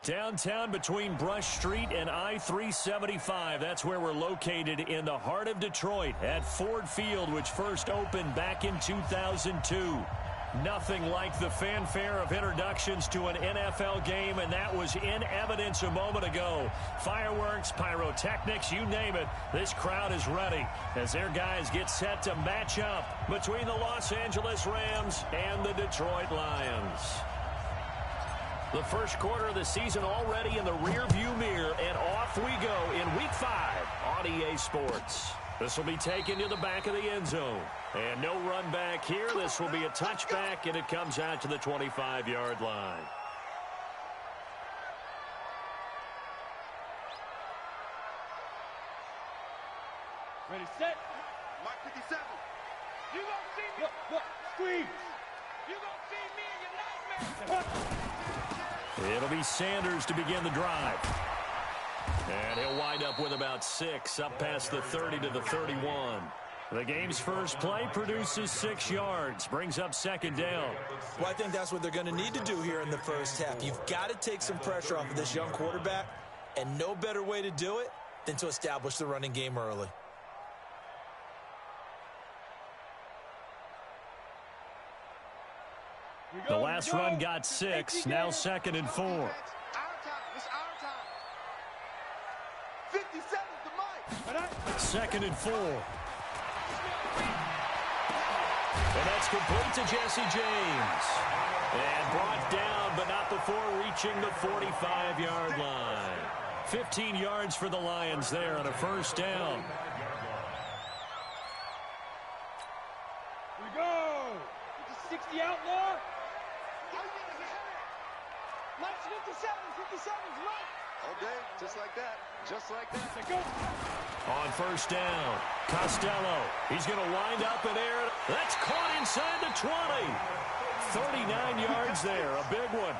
Downtown between Brush Street and I-375. That's where we're located in the heart of Detroit at Ford Field, which first opened back in 2002. Nothing like the fanfare of introductions to an NFL game, and that was in evidence a moment ago. Fireworks, pyrotechnics, you name it. This crowd is ready as their guys get set to match up between the Los Angeles Rams and the Detroit Lions. The first quarter of the season already in the rearview mirror, and off we go in Week 5 on EA Sports. This will be taken to the back of the end zone. And no run back here. This will be a touchback, and it comes out to the 25-yard line. Ready, set. Mark 57. You gonna see me. Look, squeeze. You gonna see me in your nightmares. It'll be Sanders to begin the drive. And he'll wind up with about 6, up past the 30 to the 31. The game's first play produces 6 yards, brings up second down. Well, I think that's what they're going to need to do here in the first half. You've got to take some pressure off of this young quarterback, and no better way to do it than to establish the running game early. The last run got 6, now 2nd and 4. 2nd and 4. And that's complete to Jesse James. And brought down, but not before reaching the 45-yard line. 15 yards for the Lions there on a first down. Here we go. 60 outlaw. Nice 57. 57's right. Okay, just like that. Just like that. Let's go. On first down, Costello. He's going to wind up in air. That's caught inside the 20. 39 yards there, a big one.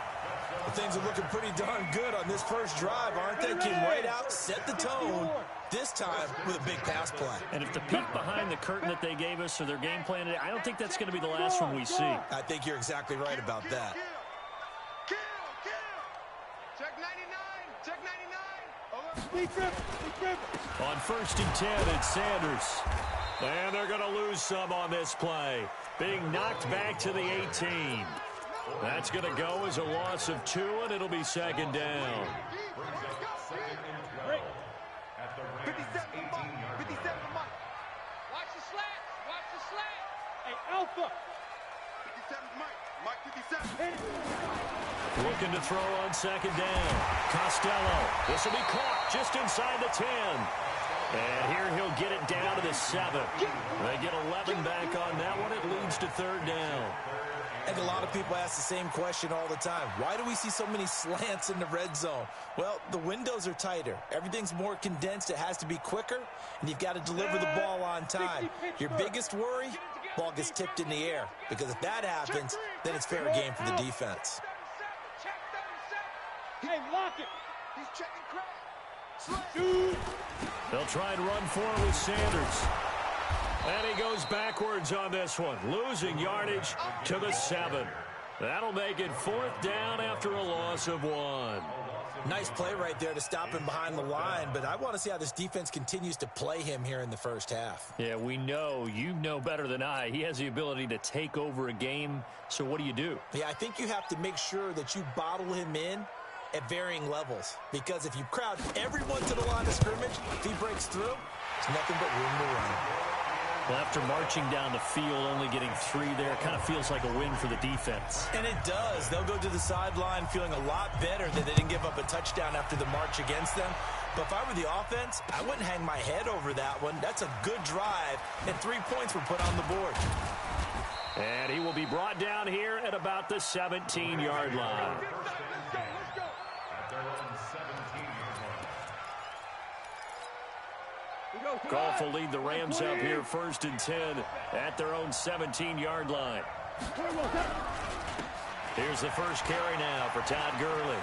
Well, things are looking pretty darn good on this first drive, aren't they? Came right out, set the tone, this time with a big pass play. And if the peek behind the curtain that they gave us or their game plan today, I don't think that's going to be the last one we see. I think you're exactly right about that. Kill. Check 99. Check 99. On first and 10, it's Sanders. And they're going to lose some on this play. Being knocked back to the 18. That's going to go as a loss of 2, and it'll be second down. 57. 57. Mike. Watch the slant. Watch the slant. Hey, Alpha. 57's Mike. Mike 57. Looking to throw on second down. Costello. This will be caught just inside the 10. And here he'll get it down to the 7. They get 11 back on that one. It leads to third down. I think a lot of people ask the same question all the time. Why do we see so many slants in the red zone? Well, the windows are tighter. Everything's more condensed. It has to be quicker, and you've got to deliver the ball on time. Your biggest worry, ball gets tipped in the air, because if that happens, then it's fair game for the defense. Hey, lock it. He's checking crack. Shoot. They'll try and run for it with Sanders. And he goes backwards on this one, losing yardage to the 7. That'll make it 4th down after a loss of 1. Nice play right there to stop him behind the line, but I want to see how this defense continues to play him here in the first half. Yeah, we know. You know better than I. He has the ability to take over a game, so what do? Yeah, I think you have to make sure that you bottle him in at varying levels, because if you crowd everyone to the line of scrimmage, if he breaks through, there's nothing but room to run. Well, after marching down the field, only getting 3 there, it kind of feels like a win for the defense. And it does. They'll go to the sideline feeling a lot better that they didn't give up a touchdown after the march against them. But if I were the offense, I wouldn't hang my head over that one. That's a good drive, and 3 points were put on the board. And he will be brought down here at about the 17-yard line. Goff will lead the Rams up here 1st and 10 at their own 17-yard line. Here's the first carry now for Todd Gurley.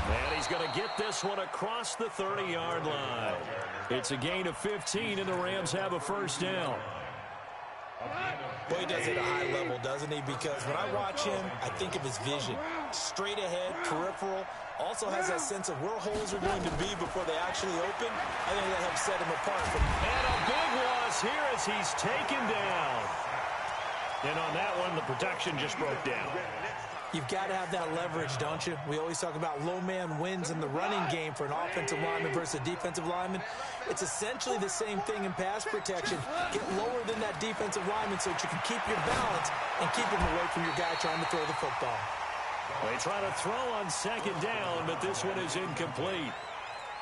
And he's going to get this one across the 30-yard line. It's a gain of 15, and the Rams have a first down. Boy, he does it at a high level, doesn't he? Because when I watch him, I think of his vision. Straight ahead, peripheral. Also has that sense of where holes are going to be before they actually open. I think that helps set him apart from... And a big loss here as he's taken down. And on that one, the protection just broke down. You've got to have that leverage, don't you? We always talk about low man wins in the running game for an offensive lineman versus a defensive lineman. It's essentially the same thing in pass protection. Get lower than that defensive lineman so that you can keep your balance and keep him away from your guy trying to throw the football. They try to throw on second down, but this one is incomplete.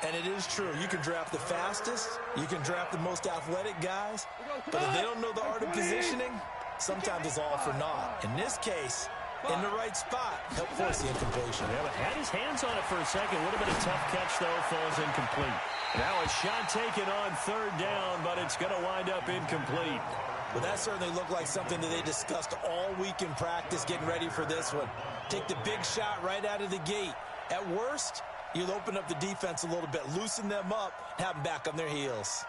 And it is true. You can draft the fastest. You can draft the most athletic guys. But if they don't know the art of positioning, sometimes it's all for naught. In this case, in the right spot, help force the incompletion. Yeah, but had his hands on it for a second. Would have been a tough catch, though. Falls incomplete. Now a shot taken on third down, but it's going to wind up incomplete. Well, that certainly looked like something that they discussed all week in practice getting ready for this one. Take the big shot right out of the gate. At worst, you'll open up the defense a little bit, loosen them up, and have them back on their heels.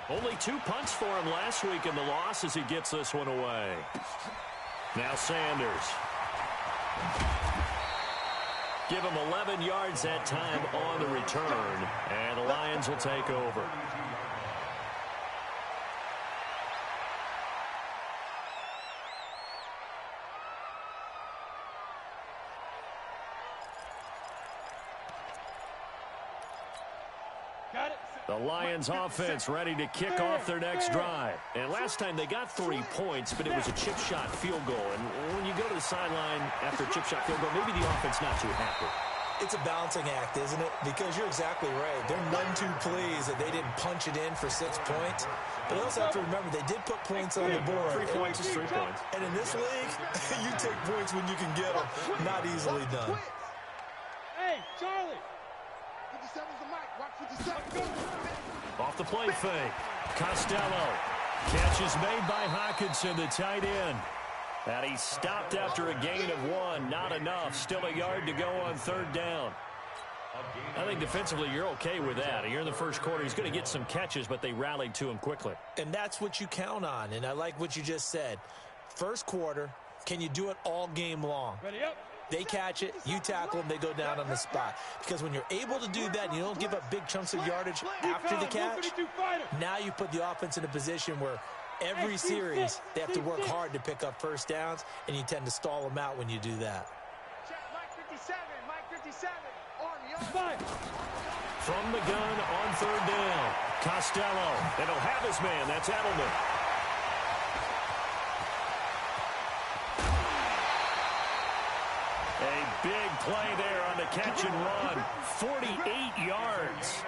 Only 2 punts for him last week in the loss as he gets this one away. Now Sanders. Give him 11 yards that time on the return, and the Lions will take over. The Lions offense ready to kick off their next drive. And last time they got 3 points, but it was a chip shot field goal. And when you go to the sideline after a chip shot field goal, maybe the offense not too happy. It's a balancing act, isn't it? Because you're exactly right. They're none too pleased that they didn't punch it in for 6 points. But you also have to remember, they did put points on the board. 3 points is 3 points. And in this league, you take points when you can get them. Not easily done. Hey, Charlie. 57's the mic. Watch 57. Off the play fake. Costello. Catch is made by Hawkinson, the tight end. And he stopped after a gain of 1. Not enough. Still a yard to go on third down. I think defensively you're okay with that. You're in the first quarter. He's going to get some catches, but they rallied to him quickly. And that's what you count on. And I like what you just said. First quarter, can you do it all game long? Ready up. They catch it, you tackle them, they go down on the spot. Because when you're able to do that and you don't give up big chunks of yardage after the catch, now you put the offense in a position where every series they have to work hard to pick up first downs, and you tend to stall them out when you do that. From the gun on third down, Costello. And he'll have his man. That's Edelman. A big play there on the catch and run. 48 yards.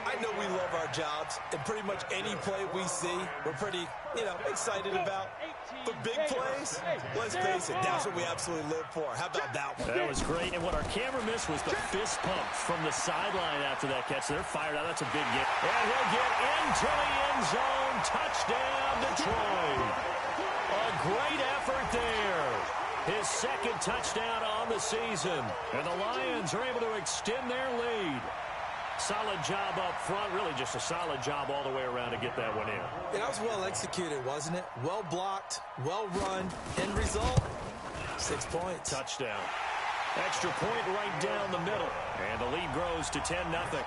I know we love our jobs, and pretty much any play we see, we're pretty, excited about. But big plays, let's face it, that's what we absolutely live for. How about that one? That was great, and what our camera missed was the fist pump from the sideline after that catch. They're fired out. That's a big game. And he'll get into the end zone. Touchdown, Detroit. A great effort there. His second touchdown on the season. And the Lions are able to extend their lead. Solid job up front. Really just a solid job all the way around to get that one in. That was well executed, wasn't it? Well blocked, well run. End result, 6 points. Touchdown. Extra point right down the middle. And the lead grows to 10-0.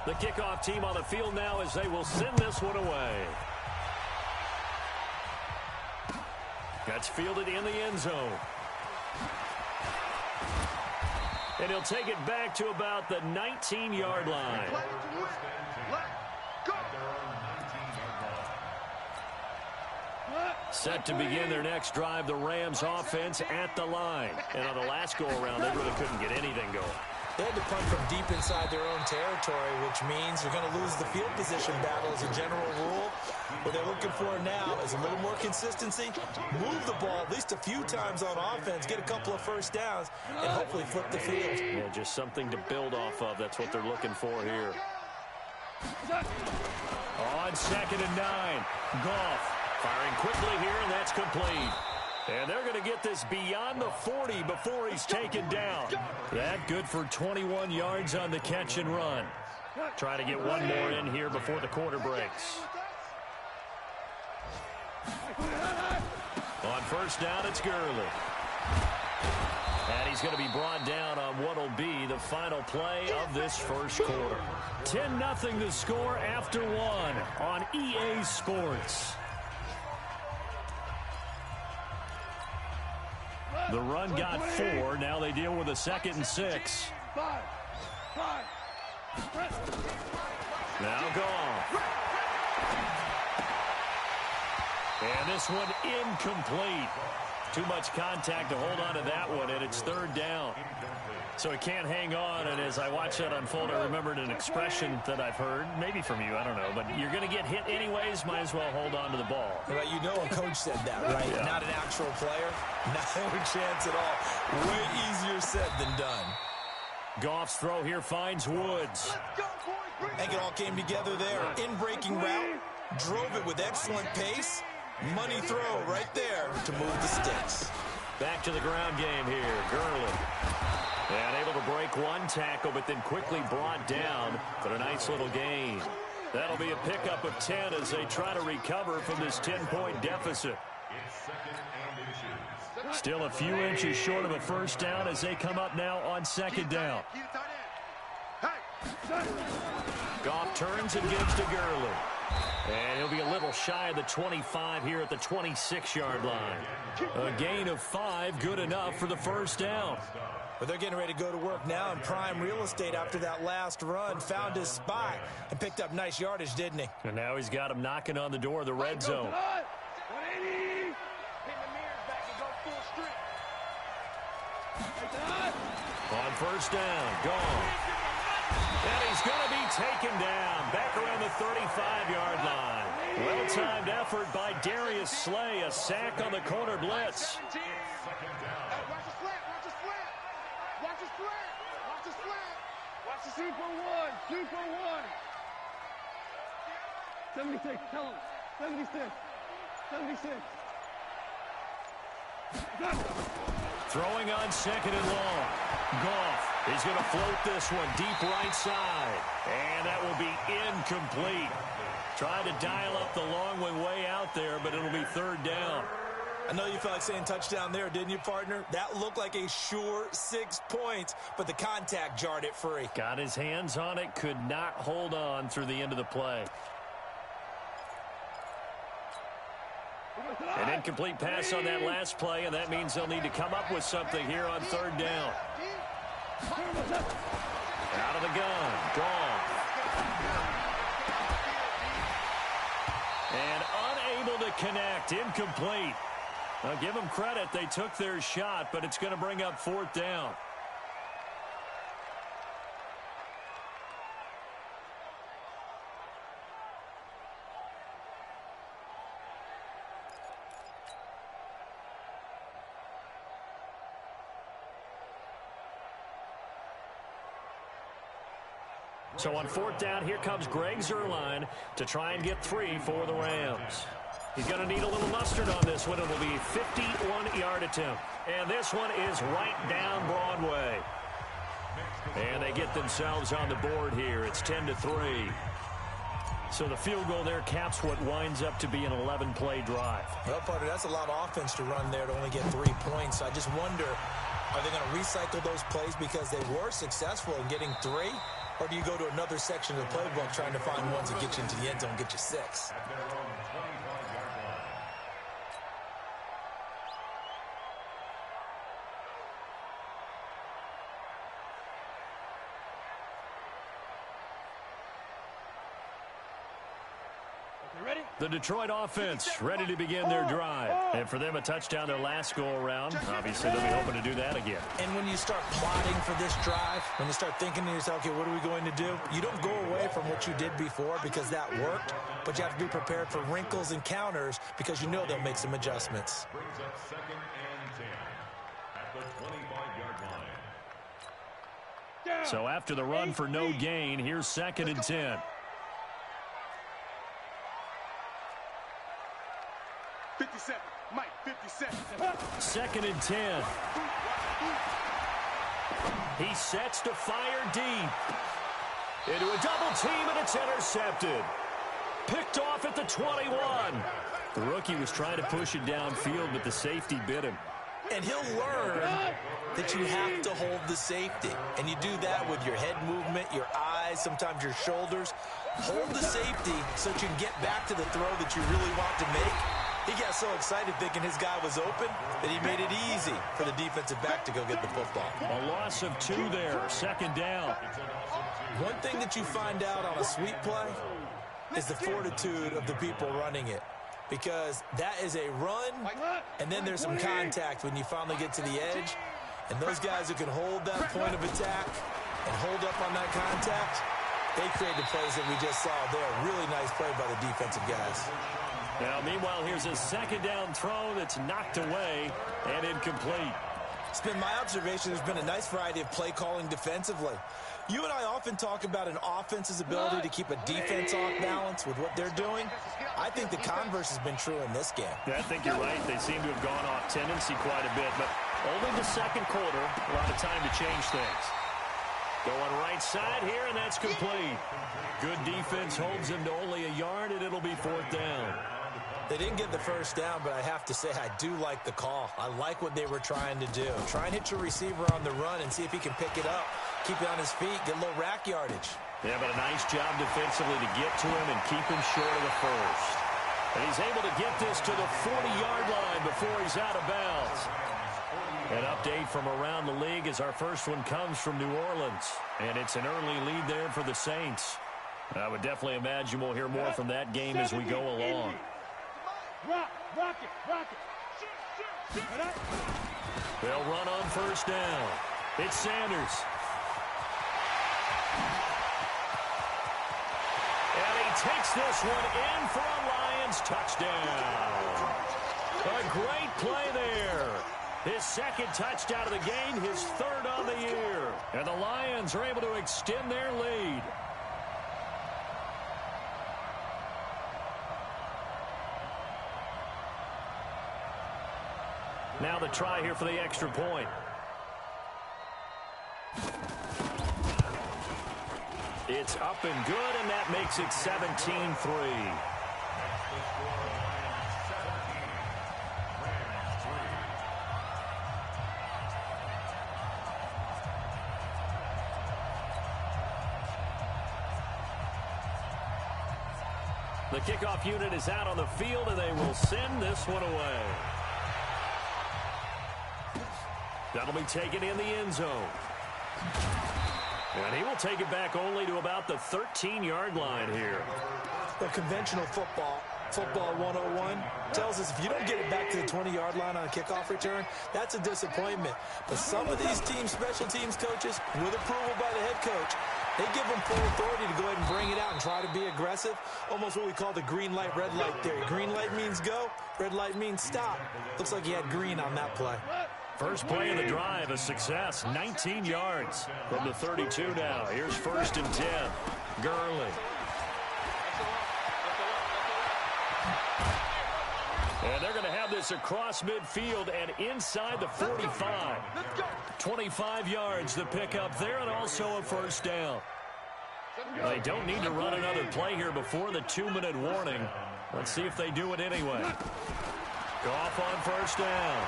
The kickoff team on the field now as they will send this one away. That's fielded in the end zone. And he'll take it back to about the 19-yard line. Set to begin their next drive, the Rams offense at the line. And on the last go-around, they really couldn't get anything going. They had to punt from deep inside their own territory, which means you're going to lose the field position battle as a general rule. What they're looking for now is a little more consistency, move the ball at least a few times on offense, get a couple of first downs, and hopefully flip the field. Yeah, just something to build off of. That's what they're looking for here. On 2nd and 9, Goff firing quickly here, and that's complete. And they're going to get this beyond the 40 before he's taken down. That good for 21 yards on the catch and run. Try to get one more in here before the quarter breaks. On 1st down, it's Gurley. And he's going to be brought down on what will be the final play of this first quarter. 10-0 the score after 1 on EA Sports. The run got 4. Now they deal with a 2nd and 6. Now Goff. And this one incomplete. Too much contact to hold on to that one, and it's 3rd down. So he can't hang on, and as I watch that unfold, I remembered an expression that I've heard, maybe from you, I don't know, but you're going to get hit anyways, might as well hold on to the ball. Well, you know a coach said that, right? Yeah. Not an actual player. No chance at all. Way easier said than done. Goff's throw here finds Woods. I think it all came together there. In-breaking route, drove it with excellent pace. Money throw right there to move the sticks. Back to the ground game here. Gurley. And able to break one tackle, but then quickly brought down. But a nice little gain. That'll be a pickup of 10 as they try to recover from this 10-point deficit. Still a few inches short of a first down as they come up now on 2nd down. Goff turns and gives to Gurley. And he'll be a little shy of the 25 here at the 26-yard line. A gain of 5, good enough for the first down. But they're getting ready to go to work now in prime real estate after that last run. Found his spot and picked up nice yardage, didn't he? And now he's got him knocking on the door of the red zone. On 1st down, Goff. And he's going to be taken down back around the 35-yard line. Well-timed effort by Darius Slay. A sack on the corner blitz. Watch the 2 for 1. 2 for 1. 76. Tell him. 76. 76. Throwing on 2nd and long. Goff. He's going to float this one deep right side. And that will be incomplete. Tried to dial up the long one way out there, but it'll be 3rd down. I know you felt like saying touchdown there, didn't you, partner? That looked like a sure 6 points, but the contact jarred it free. Got his hands on it, could not hold on through the end of the play. An incomplete pass on that last play, and that means they'll need to come up with something here on 3rd down. Out of the gun, Goff. And unable to connect, incomplete. Now, give them credit. They took their shot, but it's going to bring up 4th down. So on 4th down, here comes Greg Zuerlein to try and get 3 for the Rams. He's going to need a little mustard on this one. It will be a 51-yard attempt. And this one is right down Broadway. And they get themselves on the board here. It's 10-3. So the field goal there caps what winds up to be an 11-play drive. Well, partner, that's a lot of offense to run there to only get 3 points. I just wonder, are they going to recycle those plays because they were successful in getting 3? Or do you go to another section of the playbook trying to find ones that get you into the end zone and get you 6? The Detroit offense ready to begin their drive. And for them, a touchdown their last go-around. Obviously, they'll be hoping to do that again. And when you start plotting for this drive, when you start thinking to yourself, okay, what are we going to do? You don't go away from what you did before because that worked, but you have to be prepared for wrinkles and counters because you know they'll make some adjustments. Brings up 2nd and 10 at the 25-yard line. So after the run for no gain, here's 2nd and 10. 57, Mike, 57. 2nd and 10. He sets to fire deep. Into a double team, and it's intercepted. Picked off at the 21. The rookie was trying to push it downfield, but the safety bit him. And he'll learn that you have to hold the safety. And you do that with your head movement, your eyes, sometimes your shoulders. Hold the safety so that you can get back to the throw that you really want to make. He got so excited thinking his guy was open that he made it easy for the defensive back to go get the football. A loss of 2 there, 2nd down. One thing that you find out on a sweep play is the fortitude of the people running it. Because that is a run, and then there's some contact when you finally get to the edge. And those guys who can hold that point of attack and hold up on that contact, they create the plays that we just saw there. Really nice play by the defensive guys. Now, meanwhile, here's a 2nd down throw that's knocked away and incomplete. It's been my observation there's been a nice variety of play calling defensively. You and I often talk about an offense's ability to keep a defense off balance with what they're doing. I think the converse has been true in this game. Yeah, I think you're right. They seem to have gone off tendency quite a bit, but only the 2nd quarter, a lot of time to change things. Going right side here, and that's complete. Good defense holds him to only a yard, and it'll be 4th down. They didn't get the first down, but I have to say I do like the call. I like what they were trying to do. Try and hit your receiver on the run and see if he can pick it up. Keep it on his feet, get a little rack yardage. Yeah, but a nice job defensively to get to him and keep him short of the first. And he's able to get this to the 40-yard line before he's out of bounds. An update from around the league as our first one comes from New Orleans. And it's an early lead there for the Saints. I would definitely imagine we'll hear more from that game as we go along. Rock it. They'll run on 1st down. It's Sanders. And he takes this one in for a Lions touchdown. A great play there. His 2nd touchdown of the game, his 3rd on the year. And the Lions are able to extend their lead. Now the try here for the extra point. It's up and good, and that makes it 17-3. The kickoff unit is out on the field, and they will send this one away. That'll be taken in the end zone. And he will take it back only to about the 13-yard line here. The conventional football 101, tells us if you don't get it back to the 20-yard line on a kickoff return, that's a disappointment. But some of these team special teams coaches, with approval by the head coach, they give them full authority to go ahead and bring it out and try to be aggressive. Almost what we call the green light, red light theory. Green light means go, red light means stop. Looks like he had green on that play. First play of the drive, a success. 19 yards from the 32 now. Here's 1st and 10. Gurley. And they're going to have this across midfield and inside the 45. 25 yards the pickup there, and also a 1st down. They don't need to run another play here before the 2-minute warning. Let's see if they do it anyway. Goff on 1st down.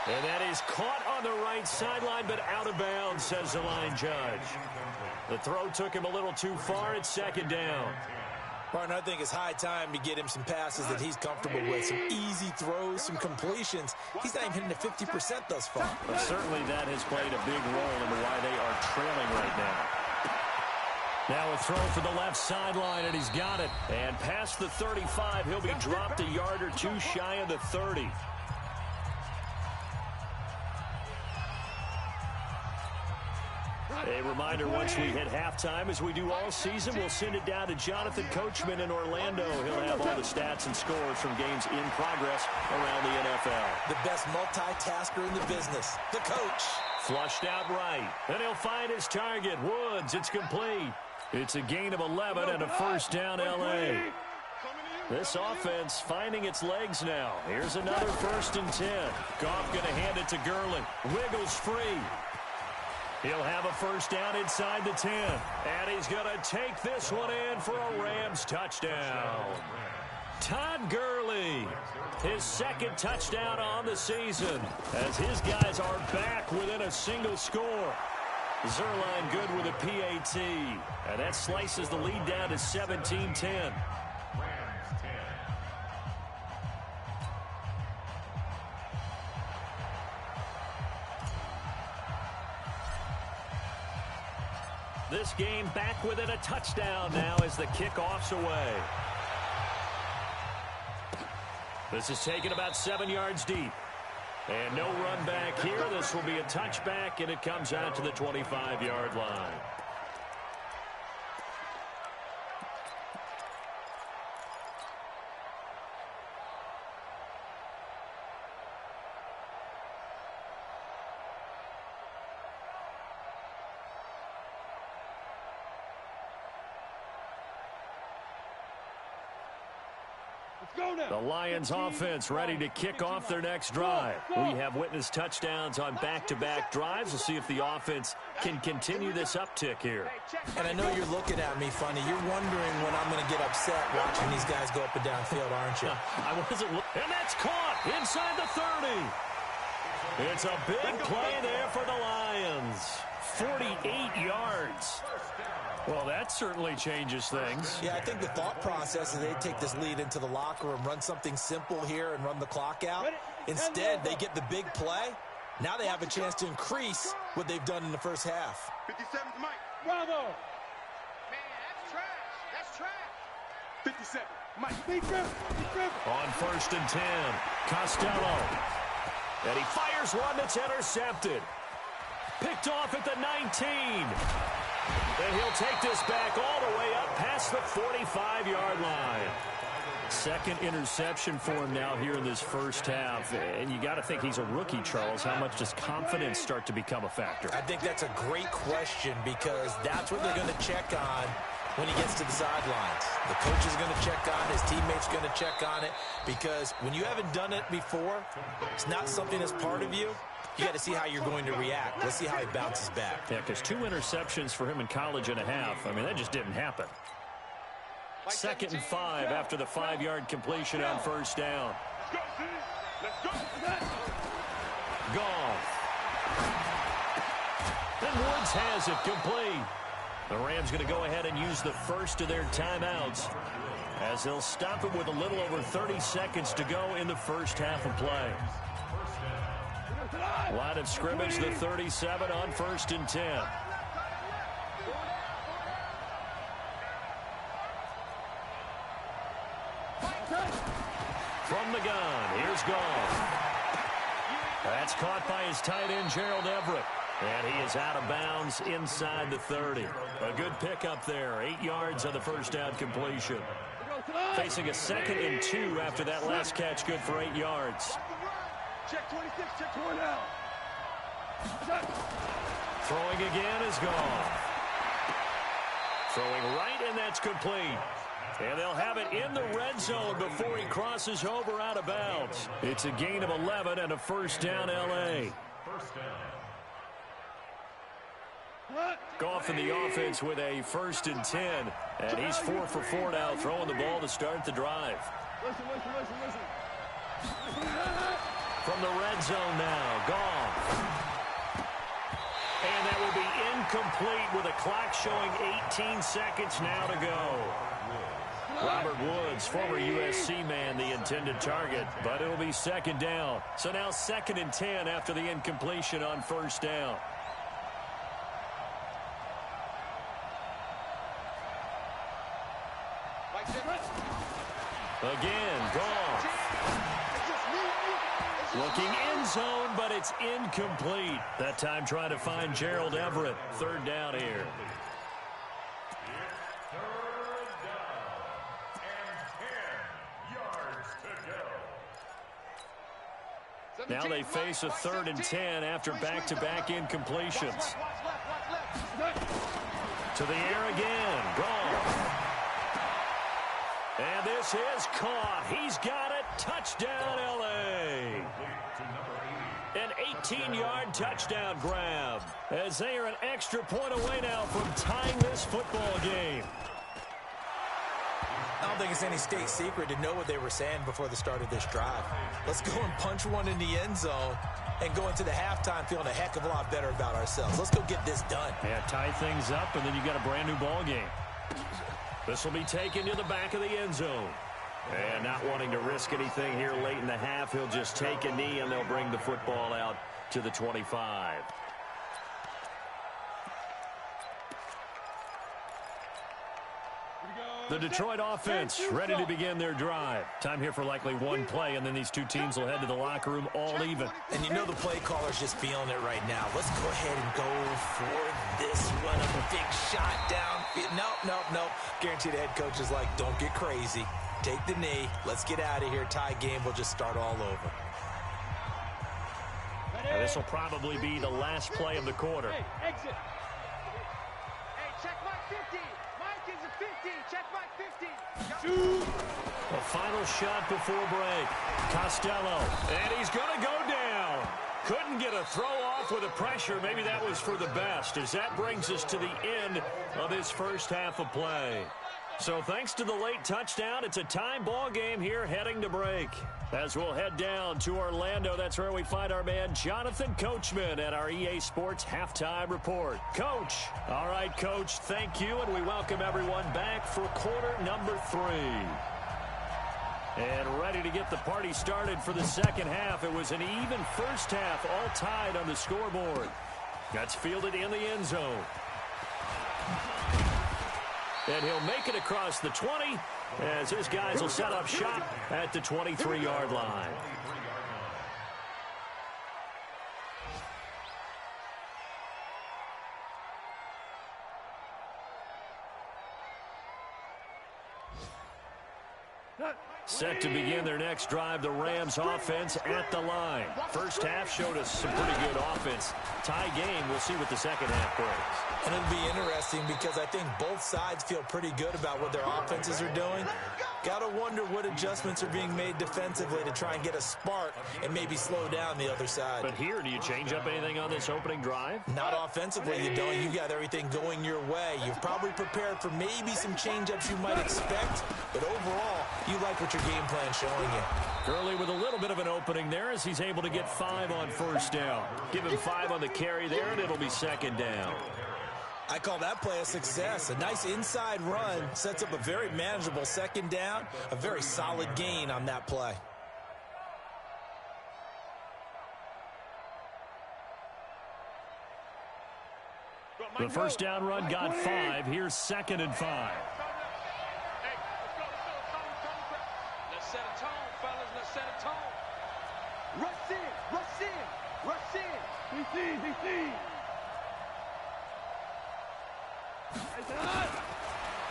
And that is caught on the right sideline, but out of bounds, says the line judge. The throw took him a little too far. It's 2nd down. Martin, I think it's high time to get him some passes that he's comfortable with. Some easy throws, some completions. He's not even hitting to 50% thus far. Well, certainly that has played a big role in why they are trailing right now. Now a throw for the left sideline, and he's got it. And past the 35, he'll be dropped a yard or two shy of the 30. A reminder, once we hit halftime, as we do all season, we'll send it down to Jonathan Coachman in Orlando. He'll have all the stats and scores from games in progress around the NFL. The best multitasker in the business, the coach. Flushed out right, and he'll find his target. Woods, it's complete. It's a gain of 11 and a first down, L.A. This offense finding its legs now. Here's another 1st and 10. Goff going to hand it to Gurley. Wiggles free. He'll have a first down inside the 10. And he's going to take this one in for a Rams touchdown. Todd Gurley, his 2nd touchdown on the season, as his guys are back within a single score. Zerline good with a PAT. And that slices the lead down to 17-10. This game back within a touchdown now as the kickoff's away. This is taken about 7 yards deep. And no run back here. This will be a touchback, and it comes out to the 25-yard line. The Lions offense ready to kick off their next drive. We have witnessed touchdowns on back-to-back drives. We'll see if the offense can continue this uptick here. And I know you're looking at me funny. You're wondering when I'm going to get upset watching these guys go up and down field, aren't you? I wasn't. And that's caught inside the 30. It's a big play there for the Lions. 48 yards. Well, that certainly changes things. Yeah, I think the thought process is they take this lead into the locker room, run something simple here and run the clock out. Instead, they get the big play. Now they have a chance to increase what they've done in the first half. 57's Mike. Bravo. Man, that's trash. That's trash. 57. Mike. Big grip. On 1st and 10, Costello. And he fires one that's intercepted. Picked off at the 19. And he'll take this back all the way up past the 45-yard line. 2nd interception for him now here in this first half. And you got to think he's a rookie, Charles. How much does confidence start to become a factor? I think that's a great question because that's what they're going to check on when he gets to the sidelines. The coach is going to check on it. His teammates are going to check on it because when you haven't done it before, it's not something that's part of you. You got to see how you're going to react. Let's see how he bounces back. Yeah, because 2 interceptions for him in college and a half. I mean, that just didn't happen. 2nd and 5 after the 5-yard completion on 1st down. Goff. And Woods has it complete. The Rams going to go ahead and use the first of their timeouts as they'll stop it with a little over 30 seconds to go in the first half of play. Line of scrimmage, the 37 on 1st and 10. From the gun, here's Goff. That's caught by his tight end, Gerald Everett. And he is out of bounds inside the 30. A good pickup there, 8 yards on the first down completion. Facing a 2nd and 2 after that last catch, good for 8 yards. Check 26, check 4 now. Throwing again is Goff. Throwing right, and that's complete. And they'll have it in the red zone before he crosses over out of bounds. It's a gain of 11 and a first down, L.A. Goff in the offense with a 1st and 10. And he's 4 for 4 now, throwing the ball to start the drive. Listen. From the red zone now, Goff. And that will be incomplete with a clock showing 18 seconds now to go. Robert Woods, former USC man, the intended target, but it'll be 2nd down. So now 2nd and 10 after the incompletion on 1st down. Again, Goff. Looking end zone, but it's incomplete. That time trying to find Gerald Everett. Third down here. Now they face a 3rd and 10 after back-to-back incompletions. To the air again. Gone. And this is caught. He's got it. Touchdown, L.A. An 18-yard touchdown grab, as they are an extra point away now from tying this football game. I don't think it's any state secret to know what they were saying before the start of this drive. Let's go and punch one in the end zone and go into the halftime feeling a heck of a lot better about ourselves. Let's go get this done. Yeah, tie things up, and then you got a brand new ball game. This will be taken to the back of the end zone. And not wanting to risk anything here late in the half, he'll just take a knee, and they'll bring the football out to the 25. The Detroit offense ready to begin their drive. Time here for likely one play, and then these two teams will head to the locker room all even. And you know the play caller's just feeling it right now. Let's go ahead and go for this one. A big shot down. Nope. Guaranteed the head coach is like, don't get crazy. Take the knee. Let's get out of here. Tie game. We'll just start all over. Now, this will probably be the last play of the quarter. Hey, exit. Hey, check my 50. Mike is a 50. Check my 50. The final shot before break. Costello. And he's going to go down. Couldn't get a throw off with the pressure. Maybe that was for the best, as that brings us to the end of this first half of play. So thanks to the late touchdown, it's a time ball game here heading to break. As we'll head down to Orlando, that's where we find our man Jonathan Coachman at our EA Sports Halftime Report. Coach. All right, Coach, thank you, and we welcome everyone back for quarter number 3. And ready to get the party started for the second half. It was an even first half, all tied on the scoreboard. That's fielded in the end zone. And he'll make it across the 20 as his guys will set up shop at the 23-yard line. Set to begin their next drive, the Rams offense at the line. First half showed us some pretty good offense. Tie game, we'll see what the second half brings. And it'll be interesting because I think both sides feel pretty good about what their offenses are doing. Got to wonder what adjustments are being made defensively to try and get a spark and maybe slow down the other side. But here, do you change up anything on this opening drive? Not offensively, you don't. You got everything going your way. You've probably prepared for maybe some change-ups you might expect, but overall, you like what your game plan's showing you. Gurley with a little bit of an opening there as he's able to get 5 on first down. Give him 5 on the carry there, and it'll be second down. I call that play a success. A nice inside run sets up a very manageable second down, a very solid gain on that play. The first down run got 5. Here's second and 5. Let's set a tone, fellas. Let's set a tone. Rush in, rush in, rush in. DC.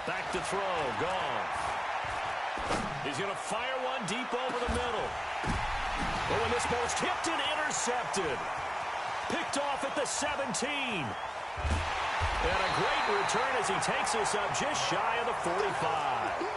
Back to throw. Gone. He's going to fire one deep over the middle. Oh, and this ball's tipped and intercepted. Picked off at the 17. And a great return as he takes us up just shy of the 45.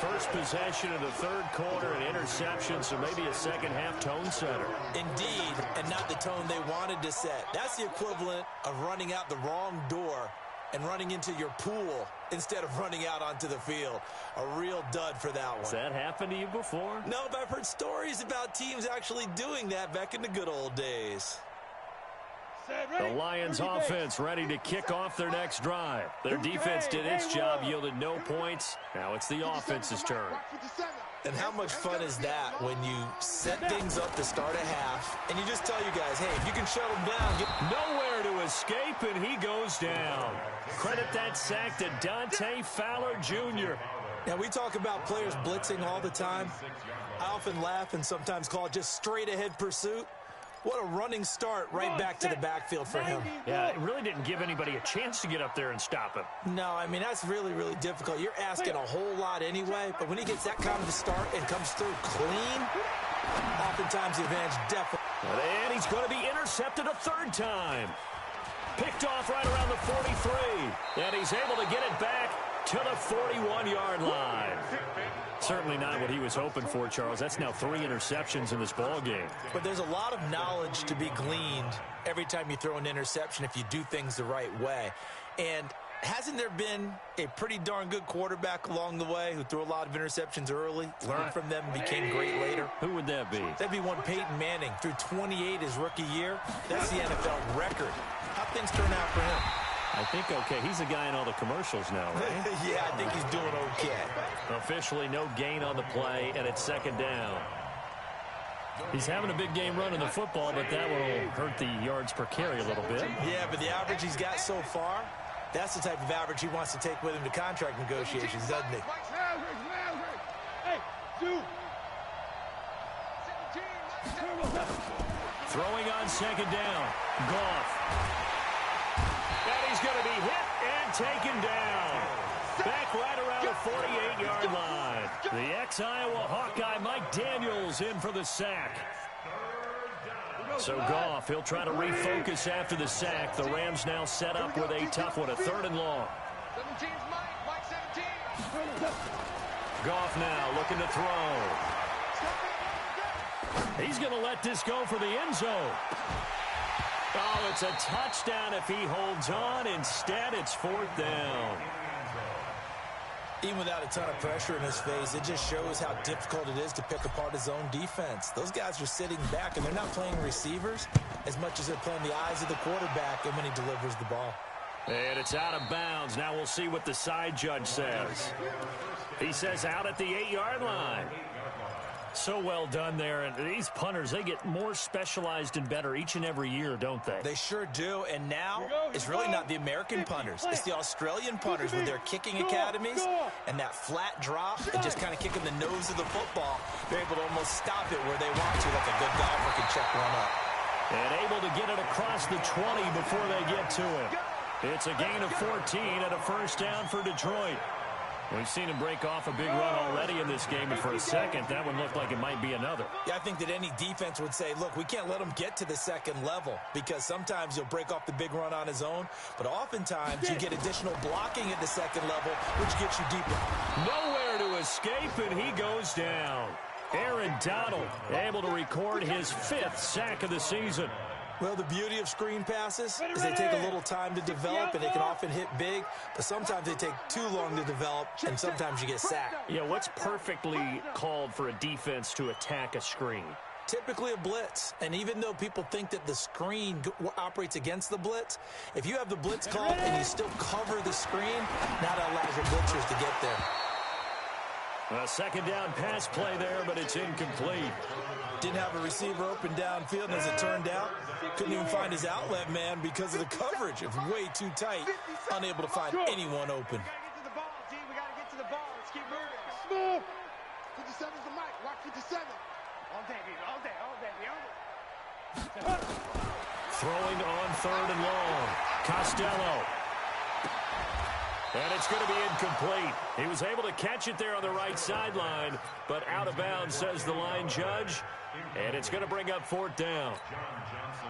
First possession of the third quarter, an interception, so maybe a second-half tone setter. Indeed, and not the tone they wanted to set. That's the equivalent of running out the wrong door and running into your pool instead of running out onto the field. A real dud for that one. Has that happened to you before? No, but I've heard stories about teams actually doing that back in the good old days. The Lions offense ready to kick off their next drive. Their defense did its job, yielded no points. Now it's the offense's turn. And how much fun is that when you set things up to start a half and you just tell you guys, hey, if you can shut them down, Nowhere to escape, and he goes down. Credit that sack to Dante Fowler Jr. Now, we talk about players blitzing all the time. I often laugh and sometimes call it just straight-ahead pursuit. What a running start right back to the backfield for him. Yeah, it really didn't give anybody a chance to get up there and stop him. No, I mean, that's really, really difficult. You're asking a whole lot anyway, but when he gets that kind of a start and comes through clean, oftentimes the advantage definitely. And he's going to be intercepted a third time. Picked off right around the 43. And he's able to get it back to the 41-yard line. Certainly not what he was hoping for, Charles. That's now 3 interceptions in this ball game. But there's a lot of knowledge to be gleaned every time you throw an interception if you do things the right way. And hasn't there been a pretty darn good quarterback along the way who threw a lot of interceptions early, learned from them, became great later? Who would that be? That'd be one Peyton Manning. Threw 28 his rookie year. That's the NFL record. How'd things turn out for him? I think okay. He's the guy in all the commercials now, right? Yeah, I think he's doing okay. Officially no gain on the play, and it's second down. He's having a big game running the football, but that will hurt the yards per carry a little bit. Yeah, but the average he's got so far, that's the type of average he wants to take with him to contract negotiations, doesn't he? Hey, dude. Throwing on second down. Goff. And he's going to be hit and taken down. Back right around the 48-yard line. The ex-Iowa Hawkeye Mike Daniels in for the sack. So Goff, he'll try to refocus after the sack. The Rams now set up with a tough one, a 3rd and long. 17's Mike 17. Goff now looking to throw. He's going to let this go for the end zone. Oh, it's a touchdown if he holds on. Instead, it's 4th down. Even without a ton of pressure in his face, it just shows how difficult it is to pick apart his own defense. Those guys are sitting back, and they're not playing receivers as much as they're playing the eyes of the quarterback and when he delivers the ball. And it's out of bounds. Now we'll see what the side judge says. He says out at the 8-yard line. So well done there. And these punters, they get more specialized and better each and every year, don't they? They sure do. And now it's really not the American punters. It's the Australian punters with their kicking academies and that flat drop and just kind of kicking the nose of the football. They're able to almost stop it where they want to, like a good golfer can check one up. And able to get it across the 20 before they get to it. It's a gain of 14 and a 1st down for Detroit. We've seen him break off a big run already in this game, and for a second, that one looked like it might be another. Yeah, I think that any defense would say, look, we can't let him get to the 2nd level because sometimes he'll break off the big run on his own, but oftentimes you get additional blocking at the 2nd level, which gets you deeper. Nowhere to escape, and he goes down. Aaron Donald able to record his 5th sack of the season. Well, the beauty of screen passes is they take a little time to develop, and they can often hit big, but sometimes they take too long to develop, and sometimes you get sacked. Yeah, what's perfectly called for a defense to attack a screen? Typically a blitz, and even though people think that the screen operates against the blitz, if you have the blitz called and you still cover the screen, now that allows your blitzers to get there. A 2nd down pass play there, but it's incomplete. Didn't have a receiver open downfield, and as it turned out, couldn't even find his outlet man because of the coverage. It was way too tight, unable to find anyone open. We gotta get to the ball, G. We gotta get to the ball. Let's keep moving. 57's the mic. Watch 57. All day, baby. All day. All day. Throwing on 3rd and long. Costello. And it's going to be incomplete. He was able to catch it there on the right sideline, but out of bounds, says the line judge. And it's going to bring up 4th down.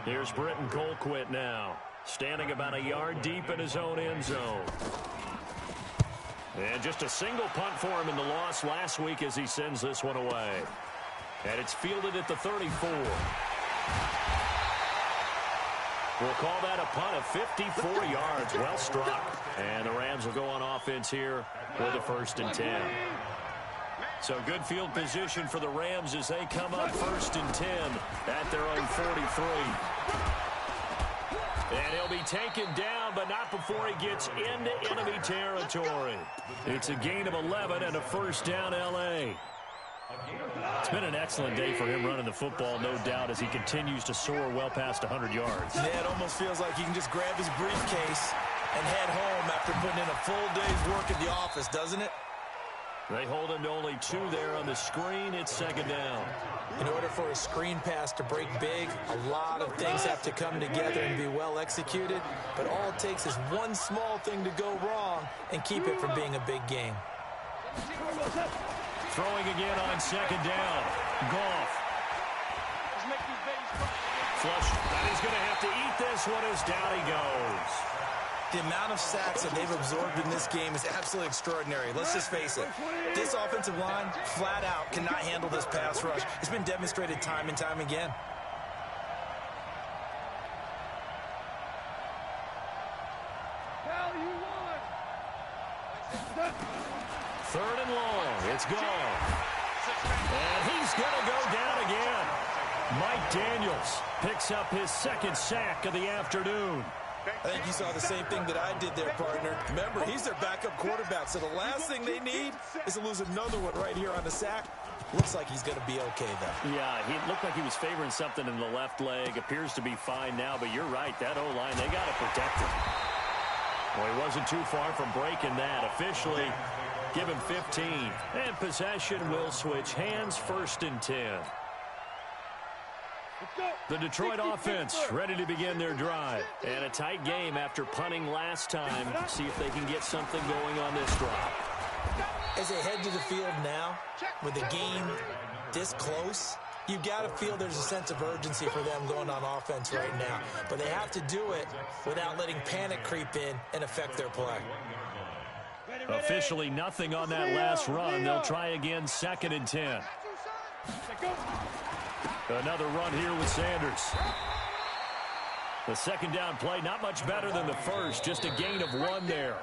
Here's Britton Colquitt now, standing about a yard deep in his own end zone. And just a single punt for him in the loss last week as he sends this one away. And it's fielded at the 34. We'll call that a punt of 54 yards. Well struck. And the Rams will go on offense here with a 1st and 10. So good field position for the Rams as they come up 1st and 10 at their own 43. And he'll be taken down, but not before he gets into enemy territory. It's a gain of 11 and a 1st down, L.A. It's been an excellent day for him running the football, no doubt, as he continues to soar well past 100 yards. Yeah, it almost feels like he can just grab his briefcase and head home after putting in a full day's work at the office, doesn't it? They hold him to only 2 there on the screen. It's second down. In order for a screen pass to break big, a lot of things have to come together and be well executed. But all it takes is one small thing to go wrong and keep it from being a big game. Throwing again on second down. Goff. Flush. And he's going to have to eat this one as down he goes. The amount of sacks that they've absorbed in this game is absolutely extraordinary. Let's just face it. This offensive line, flat out, cannot handle this pass rush. It's been demonstrated time and time again. Third and long. It's gone. And he's going to go down again. Mike Daniels picks up his second sack of the afternoon. I think you saw the same thing that I did there, partner. Remember, he's their backup quarterback, so the last thing they need is to lose another one right here on the sack. Looks like he's going to be okay, though. Yeah, he looked like he was favoring something in the left leg. Appears to be fine now, but you're right. That O-line, they got to protect him. Well, he wasn't too far from breaking that. Officially, give him 15. And possession will switch hands, 1st and 10. The Detroit offense ready to begin their drive. And a tight game after punting last time. See if they can get something going on this drive. As they head to the field now, with the game this close, you've got to feel there's a sense of urgency for them going on offense right now. But they have to do it without letting panic creep in and affect their play. Officially nothing on that last run. They'll try again, 2nd and 10. Another run here with Sanders. The second down play, not much better than the first, just a gain of 1 there.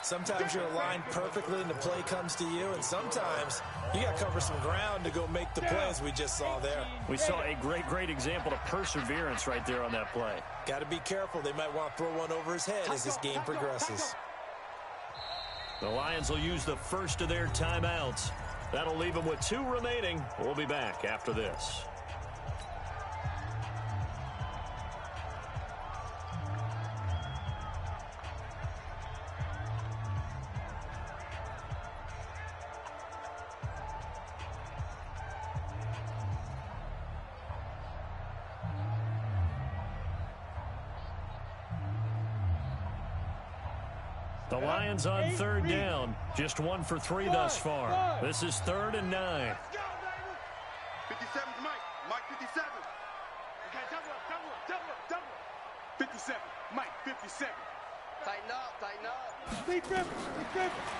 Sometimes you're aligned perfectly and the play comes to you, and sometimes you got to cover some ground to go make the plays we just saw there. We saw a great example of perseverance right there on that play. Got to be careful. They might want to throw one over his head as this game progresses. The Lions will use the first of their timeouts. That'll leave them with 2 remaining. We'll be back after this. The Lions on 3rd down. Just 1 for 3 thus far. This is 3rd and 9. 57 to Mike. Mike 57. Okay, double up. 57. Mike 57. Tighten up.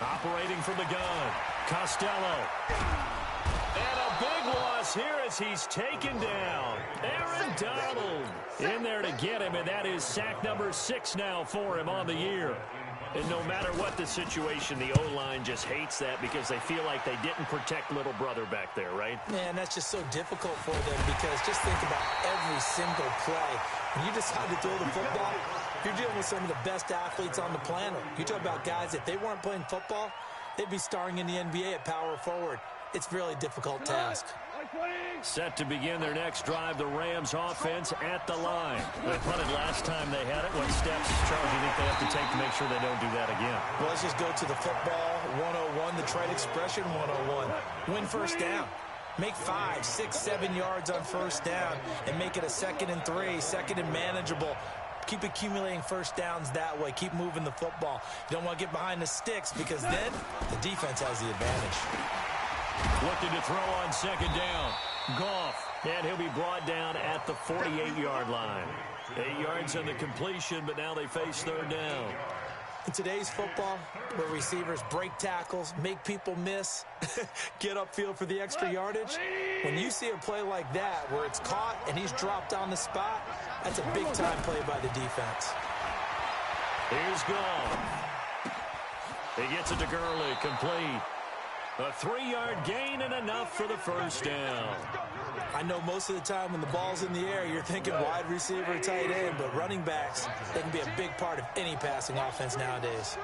Operating from the gun. Costello. And a big loss here as he's taken down. Aaron Donald in there to get him, and that is sack number 6 now for him on the year. And no matter what the situation, the O-line just hates that because they feel like they didn't protect little brother back there, right? Man, that's just so difficult for them because just think about every single play. When you decide to throw the football, you're dealing with some of the best athletes on the planet. You talk about guys, if they weren't playing football, they'd be starring in the NBA at power forward. It's a really difficult task. Set to begin their next drive, the Rams offense at the line. They punted last time they had it. What steps, Charles, do you think they have to take to make sure they don't do that again? Well, let's just go to the football 101, the trite expression 101. Win first down. Make 5, 6, 7 yards on first down and make it a 2nd and 3, 2nd and manageable. Keep accumulating first downs that way. Keep moving the football. You don't want to get behind the sticks because then the defense has the advantage. Looking to throw on 2nd down. Goff, and he'll be brought down at the 48-yard line. 8 yards on the completion, but now they face 3rd down. In today's football, where receivers break tackles, make people miss, get upfield for the extra yardage, when you see a play like that where it's caught and he's dropped on the spot, that's a big-time play by the defense. Here's Goff. He gets it to Gurley, complete. A 3-yard gain and enough for the first down. I know most of the time when the ball's in the air, you're thinking wide receiver, tight end, but running backs, they can be a big part of any passing offense nowadays.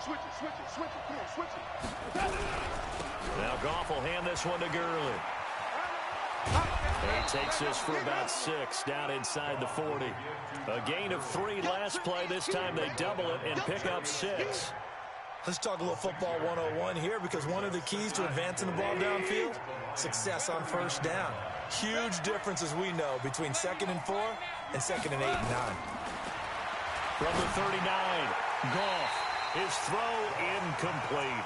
Switch it. Come on, switch it. Now Goff will hand this one to Gurley. He takes this for about 6 down inside the 40. A gain of 3 last play. This time they double it and pick up 6. Let's talk a little football 101 here, because one of the keys to advancing the ball downfield, success on first down. Huge difference, as we know, between 2nd and 4 and 2nd and 8 and 9. From the 39, Goff, his throw incomplete.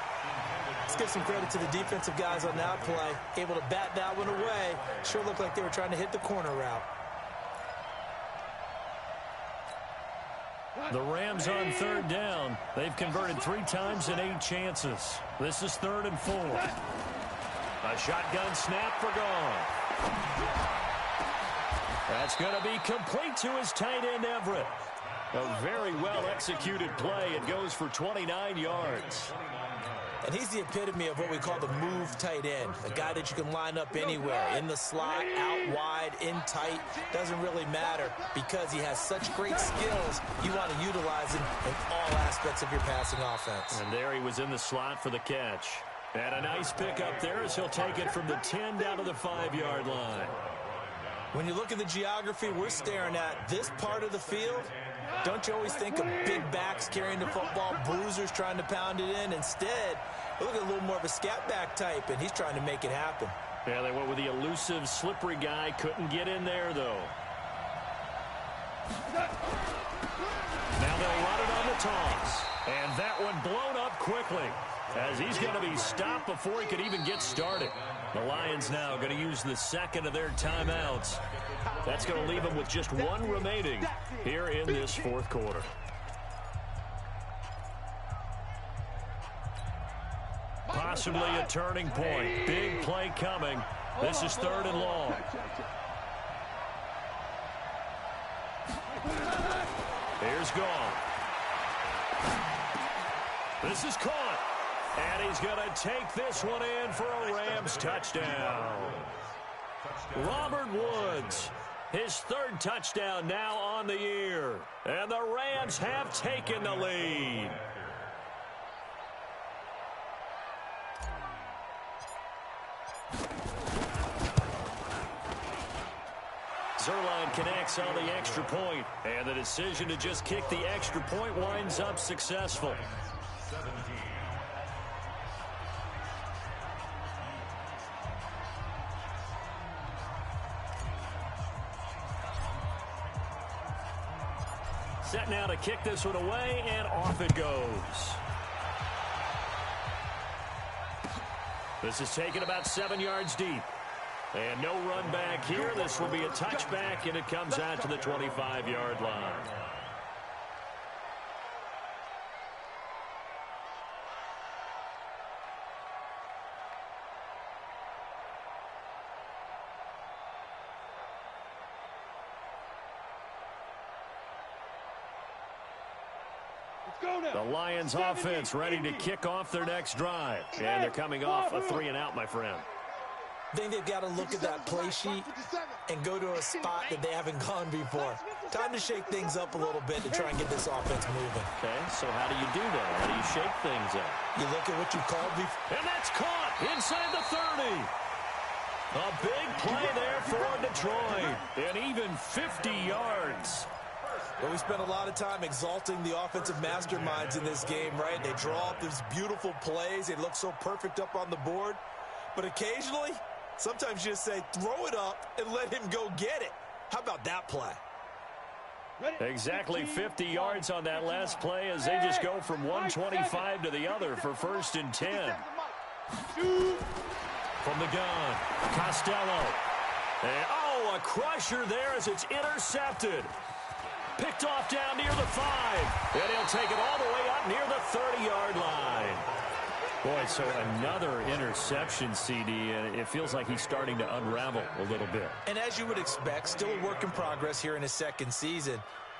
Let's give some credit to the defensive guys on that play. Able to bat that one away. Sure looked like they were trying to hit the corner route. The Rams on 3rd down. They've converted 3 times in 8 chances. This is 3rd and 4. A shotgun snap for Goff. That's going to be complete to his tight end, Everett. A very well-executed play. It goes for 29 yards. And he's the epitome of what we call the move tight end. A guy that you can line up anywhere, in the slot, out wide, in tight. Doesn't really matter, because he has such great skills. You want to utilize him in all aspects of your passing offense. And there he was in the slot for the catch. And a nice pickup there as he'll take it from the 10 down to the 5-yard line. When you look at the geography we're staring at, this part of the field, don't you always think of big backs carrying the football, bruisers trying to pound it in? Instead, look at a little more of a scat back type, and he's trying to make it happen. Yeah, they went with the elusive, slippery guy. Couldn't get in there, though. Now they'll run it on the toss. And that one blown up quickly, as he's going to be stopped before he could even get started. The Lions now going to use the 2nd of their timeouts. That's going to leave them with just 1 remaining here in this 4th quarter. Possibly a turning point. Big play coming. This is 3rd and long. Here's Goff. This is caught. And he's going to take this one in for a Rams touchdown. Robert Woods, his 3rd touchdown now on the year. And the Rams have taken the lead. Zerline connects on the extra point, and the decision to just kick the extra point winds up successful. Set now to kick this one away, and off it goes. This is taken about 7 yards deep. And no run back here. This will be a touchback, and it comes out to the 25-yard line. The Lions offense ready to kick off their next drive. And they're coming off a 3-and-out, my friend. I think they've got to look at that play sheet and go to a spot that they haven't gone before. Time to shake things up a little bit to try and get this offense moving. Okay, so how do you do that? How do you shake things up? You look at what you called before. And that's caught inside the 30. A big play there for Detroit. And even 50 yards. Well, we spent a lot of time exalting the offensive masterminds in this game, right? They draw up these beautiful plays. They look so perfect up on the board. But occasionally, sometimes you just say, throw it up and let him go get it. How about that play? Exactly 50 yards on that last play as they just go from 125 to the other for 1st and 10. From the gun, Costello. And, oh, a crusher there as it's intercepted. Picked off down near the 5. And he'll take it all the way up near the 30-yard line. Boy, so another interception, CD, and it feels like he's starting to unravel a little bit. And as you would expect, still a work in progress here in his 2nd season.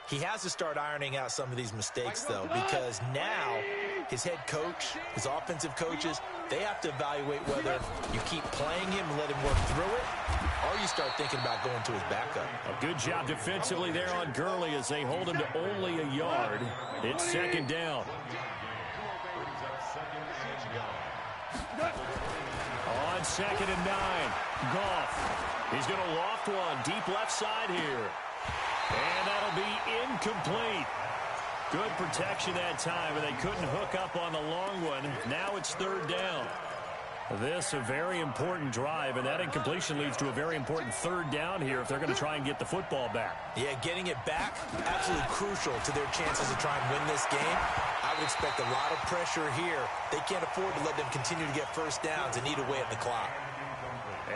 He has to start ironing out some of these mistakes, though, because now his head coach, his offensive coaches, they have to evaluate whether you keep playing him and let him work through it, or you start thinking about going to his backup. A good job defensively there on Gurley as they hold him to only a yard. It's 2nd down. On 2nd and 9, Goff. He's going to loft one deep left side here. And that'll be incomplete. Good protection that time, and they couldn't hook up on the long one. Now it's 3rd down. This a very important drive, and that incompletion leads to a very important 3rd down here if they're going to try and get the football back. Yeah, getting it back, absolutely crucial to their chances to try and win this game. I would expect a lot of pressure here. They can't afford to let them continue to get first downs and eat away at the clock.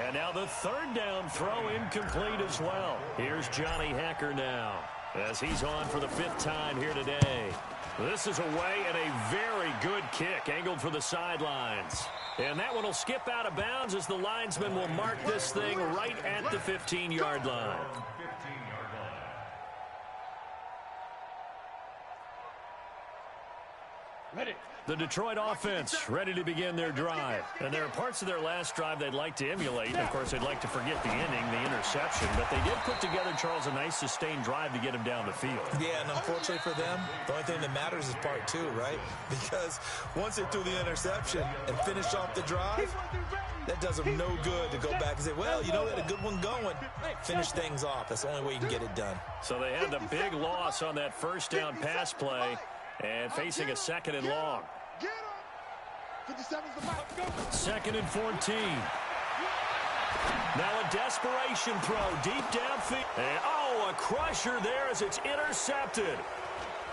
And now the 3rd down throw incomplete as well. Here's Johnny Hecker now as he's on for the 5th time here today. This is away and a very good kick angled for the sidelines. And that one will skip out of bounds as the linesman will mark this thing right at the 15-yard line. Ready. The Detroit offense ready to begin their drive. And there are parts of their last drive they'd like to emulate. Of course, they'd like to forget the inning, the interception. But they did put together, Charles, a nice sustained drive to get him down the field. Yeah, and unfortunately for them, the only thing that matters is part 2, right? Because once they threw the interception and finished off the drive, that does them no good to go back and say, well, you know, we had a good one going. Finish things off. That's the only way you can get it done. So they had the big loss on that 1st down pass play. And facing a 2nd and long. 2nd and 14. Now a desperation throw deep downfield. And oh, a crusher there as it's intercepted.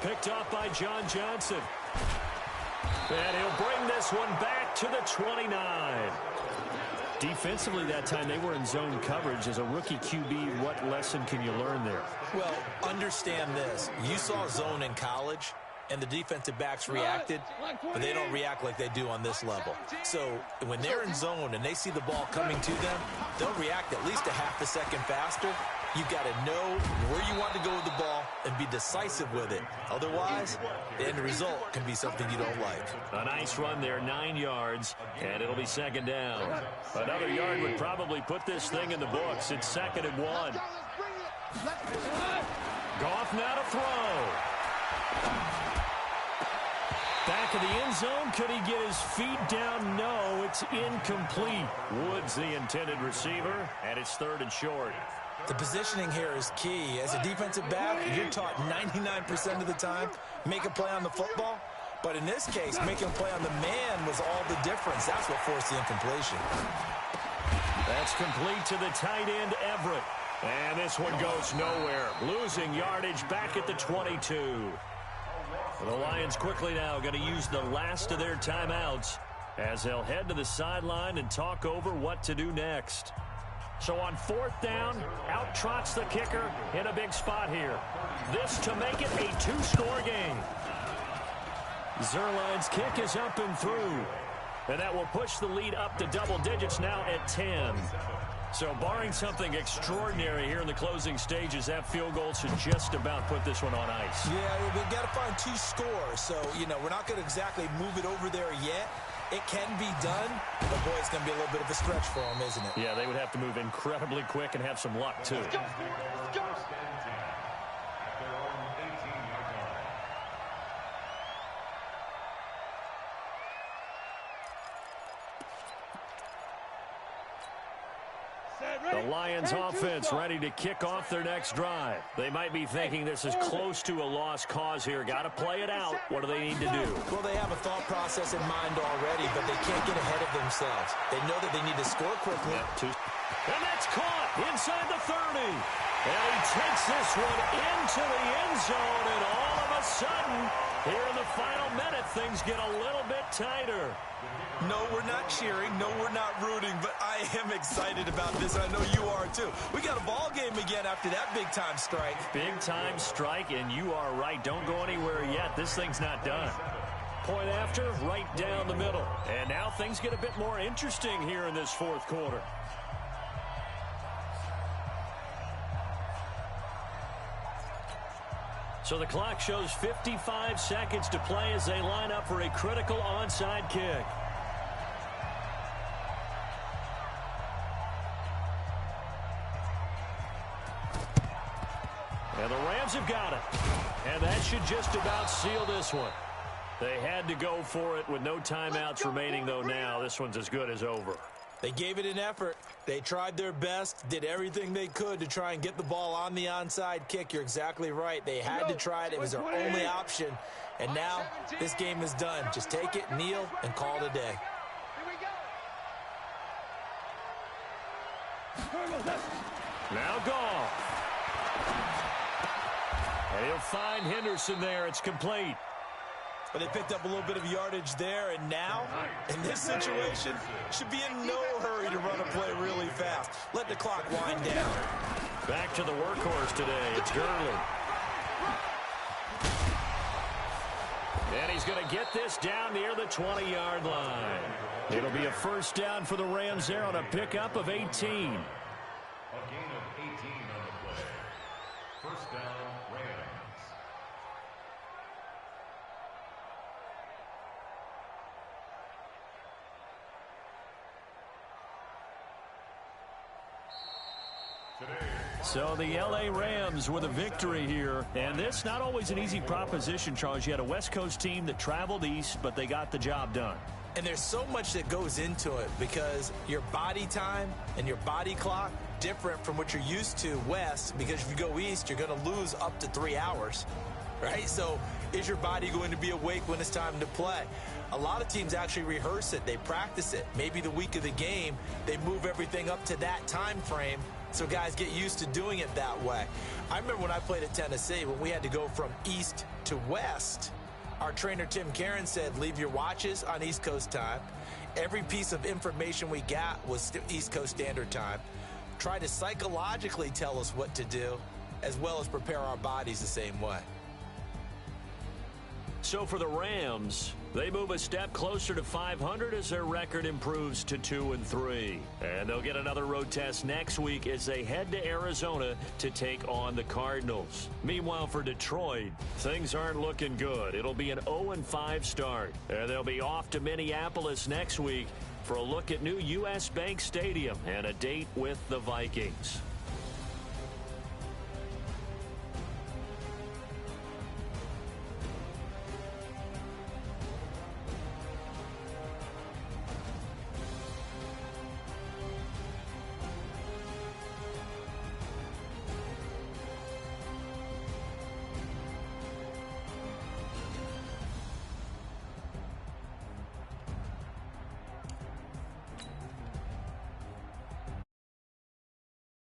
Picked off by John Johnson. And he'll bring this one back to the 29. Defensively that time, they were in zone coverage. As a rookie QB, what lesson can you learn there? Well, understand this. You saw zone in college, and the defensive backs reacted, but they don't react like they do on this level. So when they're in zone and they see the ball coming to them, they'll react at least a half a second faster. You've got to know where you want to go with the ball and be decisive with it. Otherwise, the end result can be something you don't like. A nice run there, 9 yards, and it'll be 2nd down. Another yard would probably put this thing in the books. It's 2nd and 1. Goff now to throw. Back of the end zone. Could he get his feet down? No, it's incomplete. Woods the intended receiver, and it's 3rd and short. The positioning here is key. As a defensive back, you're taught 99% of the time, make a play on the football. But in this case, making a play on the man was all the difference. That's what forced the incompletion. That's complete to the tight end, Everett. And this one goes nowhere. Losing yardage back at the 22. The Lions quickly now going to use the last of their timeouts as they'll head to the sideline and talk over what to do next. So on 4th down, out trots the kicker in a big spot here. This to make it a 2-score game. Zerline's kick is up and through. And that will push the lead up to double digits now at 10. So barring something extraordinary here in the closing stages, that field goal should just about put this one on ice. Yeah, we've got to find 2 scores. So, you know, we're not going to exactly move it over there yet. It can be done, but boy, it's going to be a little bit of a stretch for them, isn't it? Yeah, they would have to move incredibly quick and have some luck, too. The Lions offense ready to kick off their next drive. They might be thinking this is close to a lost cause here. Got to play it out. What do they need to do? Well, they have a thought process in mind already, but they can't get ahead of themselves. They know that they need to score quickly. And that's caught inside the 30. And he takes this one into the end zone, and all of a sudden, here in the final minute, things get a little bit tighter. No, we're not cheering. No, we're not rooting, but I am excited about this. I know you are, too. We got a ball game again after that big-time strike. Big-time strike, and you are right. Don't go anywhere yet. This thing's not done. Point after, right down the middle. And now things get a bit more interesting here in this 4th quarter. So the clock shows 55 seconds to play as they line up for a critical onside kick. And the Rams have got it. And that should just about seal this one. They had to go for it with no timeouts remaining, though. Now this one's as good as over. They gave it an effort. They tried their best, did everything they could to try and get the ball on the onside kick. You're exactly right. They had to try it. It was their only option. And now this game is done. Just take it, kneel, and call it a day. Now Goff. And he'll find Henderson there. It's complete. But they picked up a little bit of yardage there, and now, in this situation, should be in no hurry to run a play really fast. Let the clock wind down. Back to the workhorse today. It's Gurley. And he's going to get this down near the 20-yard line. It'll be a first down for the Rams there on a pickup of 18. A gain of 18 on the play. First down, Rams. So the L.A. Rams with a victory here. And this not always an easy proposition, Charles. You had a West Coast team that traveled east, but they got the job done. And there's so much that goes into it because your body time and your body clock different from what you're used to west, because if you go east, you're going to lose up to 3 hours, right? So is your body going to be awake when it's time to play? A lot of teams actually rehearse it. They practice it. Maybe the week of the game, they move everything up to that time frame so guys get used to doing it that way. I remember when I played at Tennessee, when we had to go from east to west, our trainer Tim Karen said, leave your watches on East Coast time. Every piece of information we got was East Coast Standard Time. Try to psychologically tell us what to do, as well as prepare our bodies the same way. So for the Rams, they move a step closer to 500 as their record improves to 2-3. And they'll get another road test next week as they head to Arizona to take on the Cardinals. Meanwhile, for Detroit, things aren't looking good. It'll be an 0-5 start. And they'll be off to Minneapolis next week for a look at new U.S. Bank Stadium and a date with the Vikings.